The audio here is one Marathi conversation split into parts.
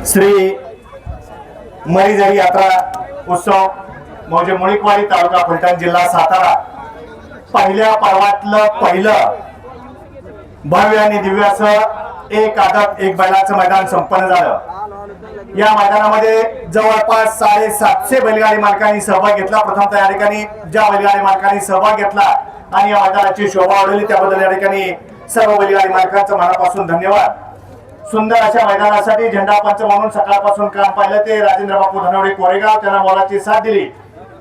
श्री मरीझरी यात्रा उत्सव म्हणजे मुळीकवाडी तालुका फलटण जिल्हा सातारा पहिल्या पर्वातलं पहिलं भव्य आणि दिव्य असं एक आदत एक बैलाचं मैदान संपन्न झालं। या मैदानामध्ये जवळपास 750 बैलगाडी मालकांनी सहभाग घेतला। प्रथमतः या ठिकाणी ज्या बैलगाडी मालकांनी सहभाग घेतला आणि या मैदानाची शोभा वाढवली त्याबद्दल या ठिकाणी सर्व बैलगाडी मालकांचं मनापासून धन्यवाद। सुंदर अशा मैदानासाठी झेंडा पंच म्हणून सकाळपासून काम पाहिलं ते राजेंद्र बापू धनवडे कोरेगाव, त्यांना मोलाची साथ दिली।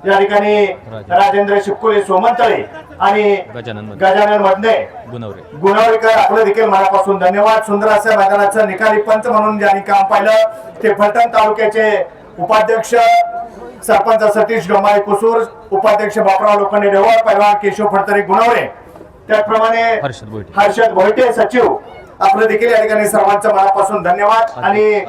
या ठिकाणी राजेंद्र शिपकुले सोमंतळे आणि गजानन मधने गुणवरेकर आपलं देखील मनापासून धन्यवाद। सुंदर अशा मैदानाचं निकाली पंच म्हणून ज्यांनी काम पाहिलं ते फलटण तालुक्याचे उपाध्यक्ष सरपंच सतीश डोंबाळे कुसूर, उपाध्यक्ष बापराव लोखंडे ढेवळ, पैलवान केशव फडतरे गुणवरे, त्याचप्रमाणे हर्षद भोईटे सचिव आपलं देखील या ठिकाणी सर्वांचं मनापासून धन्यवाद। आणि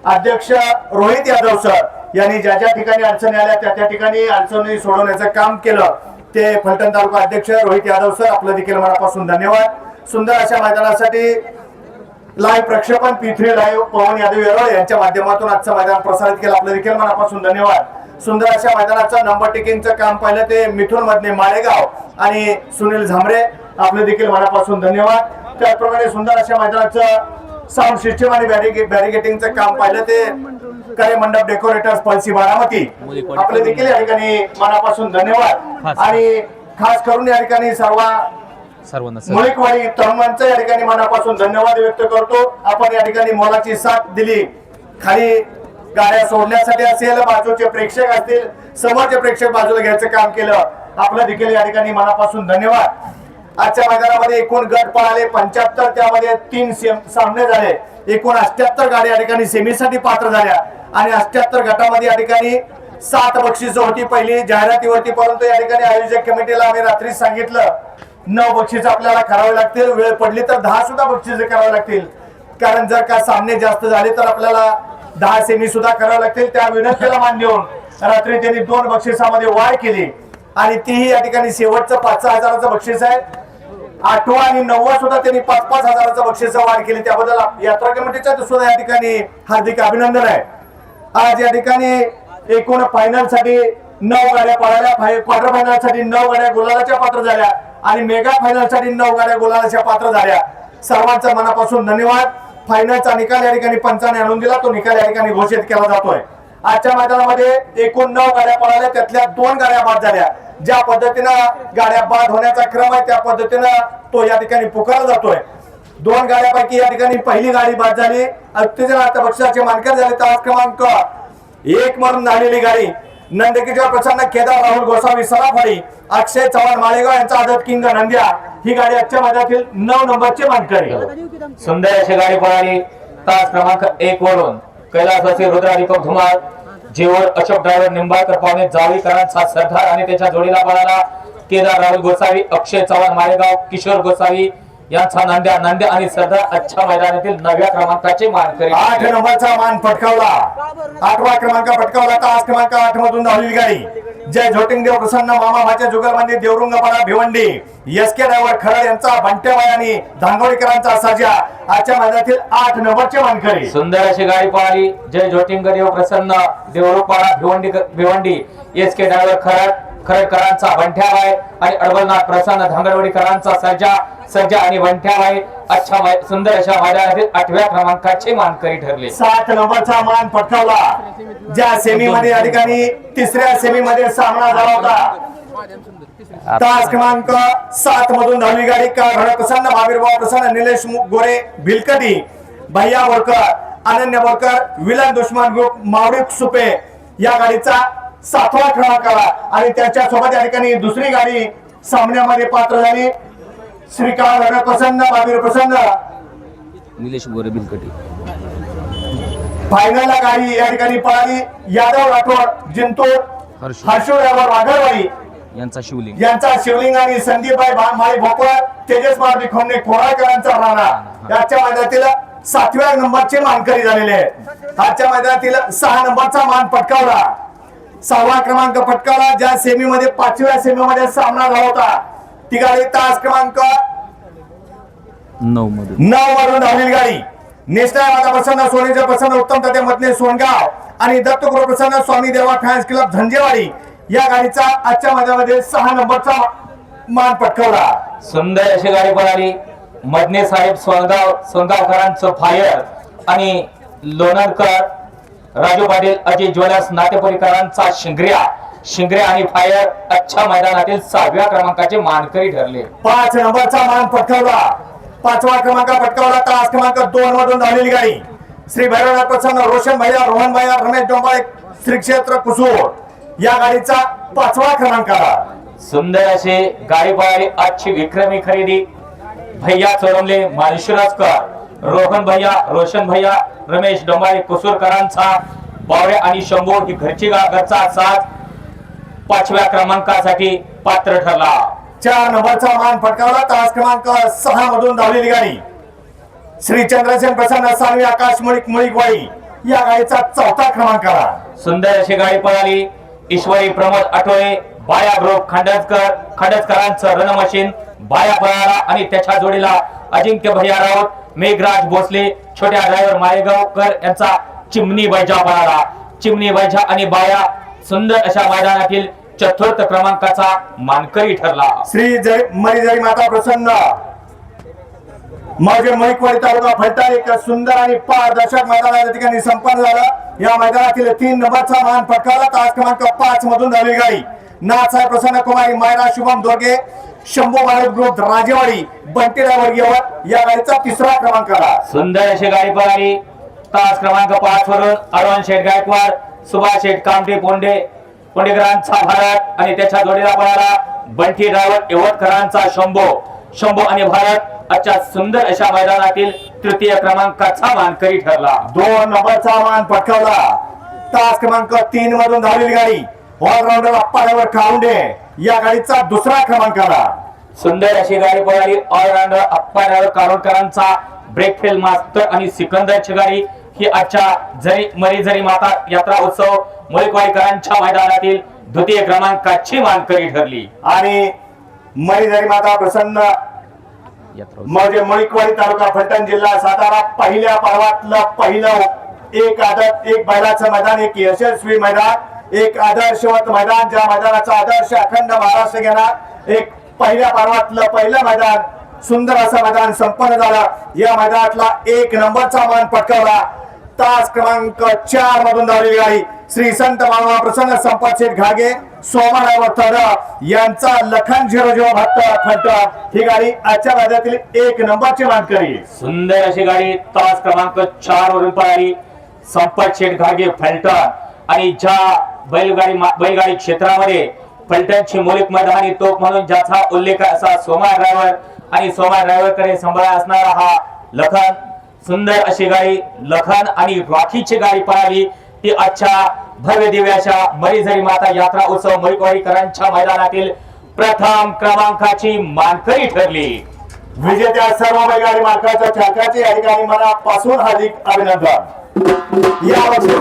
अध्यक्ष रोहित यादव सर यांनी ज्या ज्या ठिकाणी अडचणी आल्या त्या ठिकाणी अडचणी सोडवण्याचं काम केलं ते फलटण तालुका अध्यक्ष रोहित यादव सर आपलं देखील मनापासून धन्यवाद। सुंदर अशा मैदानासाठी लाईव्ह प्रक्षेपण P3 लाईव्ह पवन यादव येरोळ यांच्या माध्यमातून आजचं मैदान प्रसारित केलं, आपलं देखील मनापासून धन्यवाद। सुंदर अशा मैदानाचं नंबर टेकिंगचं काम पाहिलं ते मिथुन मधने माळेगाव आणि सुनील झांबरे, आपलं देखील मनापासून धन्यवाद। त्याचप्रमाणे सुंदर अशा मैदानाचं साऊंड सिस्टीम आणि बॅरिगेटिंगचं काम पाहिलं ते करे मंडप डेकोरेटर्स पळशी बारामती, आपले देखील या ठिकाणी मनापासून धन्यवाद। आणि खास करून या ठिकाणी सर्वांना मुळीकवाडी तरुणांचं या ठिकाणी मनापासून धन्यवाद व्यक्त करतो। आपण या ठिकाणी मोलाची साथ दिली, खाली गाड्या सोडण्यासाठी असेल, बाजूचे प्रेक्षक असतील, समोरचे प्रेक्षक बाजूला घ्यायचं काम केलं, आपलं देखील या ठिकाणी मनापासून धन्यवाद। आजच्या मैदानामध्ये एकूण गट पळाले 75, त्यामध्ये 3 सामने झाले, एकूण 78 गाड्या या ठिकाणी सेमीसाठी पात्र झाल्या आणि 78 गटामध्ये या ठिकाणी 7 बक्षिसं होती पहिली जाहिरातीवरती, परंतु या ठिकाणी आयोजक कमिटीला आम्ही रात्री सांगितलं 9 बक्षीस आपल्याला करावे लागतील, वेळ पडली तर 10 सुद्धा बक्षिसे करावे लागतील, कारण जर का सामने जास्त झाले तर आपल्याला 10 सेमी सुद्धा करावे लागतील। त्या विनंतीला मान देऊन रात्री त्यांनी 2 बक्षिसामध्ये वाढ केली आणि तीही या ठिकाणी शेवटचं 5,000 हजाराचं बक्षीस आहे। 8वा आणि 9वा सुद्धा त्यांनी 5-5 हजाराचं बक्षीस वाढ केली, त्याबद्दल यात्रा कमिटीच्या सुद्धा या ठिकाणी हार्दिक अभिनंदन आहे। आज या ठिकाणी एकूण फायनल साठी 9 गाड्या पळाल्या, क्वार्टर फायनल साठी 9 गाड्या गुलालाच्या पात्र झाल्या आणि मेगा फायनल साठी 9 गाड्या गुलालाच्या पात्र झाल्या। सर्वांचा मनापासून धन्यवाद। फायनलचा निकाल या ठिकाणी पंचाने आणून दिला, तो निकाल या ठिकाणी घोषित केला जातोय। आजच्या मैदानामध्ये एकूण 9 गाड्या पळाल्या, त्यातल्या 2 गाड्या बाद झाल्या। ज्या पद्धतीनं गाड्या बाद होण्याचा क्रम आहे त्या पद्धतीनं तो या ठिकाणी पुकारला जातोय। 2 गाड्यापैकी या ठिकाणी पहिली गाडी बाद झाली, उत्तेजनार्थ बक्षिसाचे मानकर झाले। तास क्रमांक 1 म्हणून झालेली गाडी नंदकिशोर प्रसन्न केदार राहुल गोसावी सराफाडी अक्षय चव्हाण माळेगाव यांचा आदत किंग नंद्या, ही गाडी आजच्या मैदानातील 9 नंबरचे मानकरी। सुंदर अशी गाडी पळाली तास क्रमांक 1 वरून कैलासवासी रुद्र दीपक धुमाळ, जेवळ अशोक ड्रायव्हर निंबाळकर पाहुणे जावीकरांचा सरदार आणि त्याच्या जोडीला पळाला केदार राहुल गोसावी, अक्षय चव्हाण माळेगाव, किशोर गोसावी यांचा नांद्या आणि सरदार आजच्या मैदानातील 9व्या क्रमांकाचे मानकरी। 8 नंबरचा मान पटकावला, 8वा क्रमांक पटकावला। तास क्रमांक 8 मधून धावलेली गाडी जय झोटिंगदेव प्रसन्न मामा भाच्या जुगलबंदी देवरुंगपाडा भिवंडी, एसके ड्रायव्हर खरड यांचा बंट्याबाई आणि धांगोडीकरांचा साजा आजच्या मैदानातील 8 नंबरचे मानकरी। सुंदर अशी गाडी पळाली जय झोटिंगदेव प्रसन्न देवरुंगपाडा भिवंडी, एसके ड्रायव्हर खरडकरांचा बंट्याबाई आणि अडवलनाथ प्रसन्न धांगडवाडीकरांचा सर्जा आणि बंट्याबाई आजच्या सुंदर अशा मैदानातील 8व्या क्रमांकाचे मानकरी ठरले। 7 नंबरचा मान पटकावला, ज्या सेमी मध्ये या ठिकाणी 3ऱ्या सेमी मध्ये सामना झाला होता। तास क्रमांक 7 मधून धावली गाडी का प्रसन्न भावीरभाऊ प्रसन्न निलेश गोरे भिलकटी, भैया बोरकर, अनन्य बोरकर, विलन दुश्मन ग्रुप मावडी सुपे या गाडीचा 7वा क्रमांक आला आणि त्याच्या सोबत या ठिकाणी दुसरी गाडी सामन्यामध्ये पात्र झाली श्रीकांत प्रसन्न भावीर प्रसन्न निलेश गोरे भिलकटी। फायनलला गाडी या ठिकाणी पळाली यादव राठोड जिंतूर, हर्षू ड्रायव्हर वाघरवाडी यांचा शिवलिंग आणि संदीपभाई माळी भोकर, तेजस मारुती खोमणे कोराळकरांचा राणा याच्या मैदानातील 7व्या नंबरचे मानकरी झालेले आहेत। आजच्या मैदानातील 6 नंबरचा मान पटकावला, 6वा क्रमांक पटकावला। ज्या सेमी मध्ये 5व्या सेमी मध्ये सामना झाला होता ती गाडी तास क्रमांक 9 मधून धावलेली गाडी नेसणार माता प्रसन्न सोनेचे प्रसन्न उत्तम तथे मधने सोनगाव आणि दत्तगुरु प्रसन्न स्वामी देवा फॅन्स क्लब झंजेवाडी या गाडीचा आजच्या मैदानामध्ये 6 नंबरचा मान पटकावला. सुंदर अशी गाडी पळाली. मधने साहेब सोनगावकरांचं फायर आणि लोणंदकर राजू पाटील अजय ज्वेलर्स नातेपुरीकरांचा शिंगऱ्या आणि फायर आजच्या मैदानातील 6व्या क्रमांकाचे मानकरी ठरले. 5 नंबरचा मान पटकावला. 5वा क्रमांक पटकावला. तास क्रमांक 2 मधून धावलेली गाडी श्री भैरवनाथ प्रसन्न रोशन भैया रोहन भैया रमेश डोंबाळे श्री क्षेत्र कुसूर या गाडीचा 5वा क्रमांक आला. सुंदर अशी गाडी पळाली. आजची विक्रमी खरेदी भैया चोरमले मानशिरसकर रोहन भैया रोशन भैया रमेश डोंबाळे कुसूरकरांचा बावरे आणि शंभू ही घरचा साथ 5व्या क्रमांकासाठी पात्र ठरला. 4 नंबरचा मान पटकावला. तास क्रमांक 6 मधून धावलेली गाडी श्री चंद्रसेन प्रसन्न सानवी आकाश मुळीकवाडी या गाडीचा 4था क्रमांक आला. सुंदर अशी गाडी पळाली. ईश्वरी प्रमोद आठवले बाया ग्रुप खंडजकरांचं रणमशीन बाया पळाला आणि त्याच्या जोडीला अजिंक्य भैया राऊत मेघराज भोसले छोट्या ड्रायव्हर माळेगावकर यांचा चिमणी बैजा पळाला. चिमणी बैजा आणि बाया सुंदर अशा मैदानातील 4th क्रमांकाचा मानकरी ठरला. श्री मरीजरी माता प्रसन्न मौजे मुळीकवाडी तालुका फलटण एक सुंदर आणि पारदर्शक मैदान या ठिकाणी संपन्न झालं. या मैदानातील 3 नंबरचा मान पटकावला. तास क्रमांक 5 मधून धावलेली गाडी नाथसाहेब प्रसन्न कुमारी मायरा शुभम दोर्गे शंभू भारत ग्रुप राजेवाडी बंटी ड्रायव्हर या गाडीचा 3रा क्रमांक आला. सुंदर अशी गाडी पळाली. तास क्रमांक 5 वरून अरवण शेठ गायकवाड सुभाष शेठ कामटे पोंडेकरांचा भारत आणि त्याच्या जोडीला पळाला बंटी ड्रायव्हर यवतकरांचा शंभू आणि भारत आजच्या सुंदर अशा मैदानातील 3य क्रमांकाचा मानकरी ठरला. 2 नंबरचा मान पटकावला. तास क्रमांक 3 मधून धावलेली गाडी ऑलराऊंडर अप्पारावर काउंडे या गाडीचा 2रा क्रमांक आला. सुंदर अशी गाडी पळाली. ऑलराऊंडर अप्पारावर कारोडकरांचा ब्रेक फेल मास्टर आणि सिकंदरची गाडी ही आजच्या मरीजरी माता यात्रा उत्सव मुळीकवाडीकरांच्या मैदानातील 2य क्रमांकाची मानकरी ठरली. आणि मरीजरी माता प्रसन्न मौजे मुळीकवाडी तालुका फलटण जिल्हा सातारा पहिल्या पर्वातलं पहिलं एक आदत एक बैलाचं मैदान एक यशस्वी मैदान एक आदर्शवत मैदान ज्या मैदानाचा आदर्श अखंड महाराष्ट्र घेणार एक पहिल्या पर्वातलं पहिलं मैदान सुंदर असं मैदान संपन्न झालं. या मैदानातला 1 नंबरचा मान पटकावला. तास क्रमांक 4 मधून धावलेली गाडी श्री संत मानवा प्रसन्न संपत शेठ घागे सोमनाथ यांचा लखन 00 भक्त फलटण ही गाडी आजच्या मैदानातील 1 नंबरची मानकरी. सुंदर अशी गाडी तास क्रमांक 4 वरून पळाली. संपत शेठ घागे फलटण आणि ज्या बैलगाडी क्षेत्रामध्ये फलटणची मौलिक मैदानी तोप म्हणून ज्याचा उल्लेख असा सोमा ड्रायव्हर कडे सांभाळा असणारा हा लखन. सुंदर अशी गाडी लखन आणि राखीची गाडी पळाली. ती आजच्या भव्य दिव्याच्या मरीजरी माता यात्रा उत्सव मुळीकवाडीकरांच्या मैदानातील प्रथम क्रमांकाची मानकरी ठरली. विजेत्या सर्व बैलगाडी मालकाच्या चालकाचे या ठिकाणी मनापासून हार्दिक अभिनंदन. या वर्षी